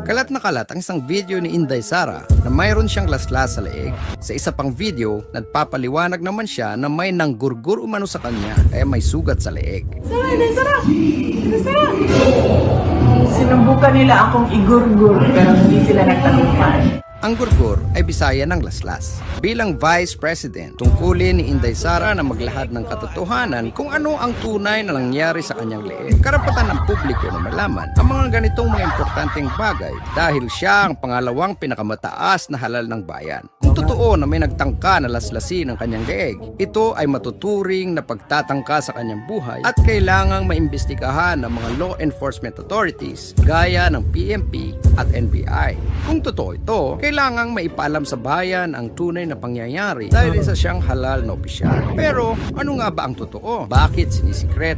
Kalat na kalat ang isang video ni Inday Sara na mayroon siyang laslas sa leeg. Sa isa pang video, nagpapaliwanag naman siya na may nanggurgur umano sa kanya kaya may sugat sa leeg. Sara, Inday Sara! Inday Sara! Sinubukan nila akong igurgur pero hindi sila nagtagumpay. Ang gurgur ay bisaya ng laslas. Bilang Vice President, tungkulin ni Inday Sara na maglahad ng katotohanan kung ano ang tunay na nangyari sa kanyang leeg. Karapatan ng publiko na malaman ang mga ganitong mga importanteng bagay dahil siya ang pangalawang pinakamataas na halal ng bayan. Kung totoo na may nagtangka na laslasin ang kanyang leeg, ito ay matuturing na pagtatangka sa kanyang buhay at kailangang maimbestigahan ng mga law enforcement authorities gaya ng PNP at NBI. Kung totoo ito, kailangang maipaalam sa bayan ang tunay na pangyayari dahil isa siyang halal na opisyal. Pero ano nga ba ang totoo? Bakit sinisikreto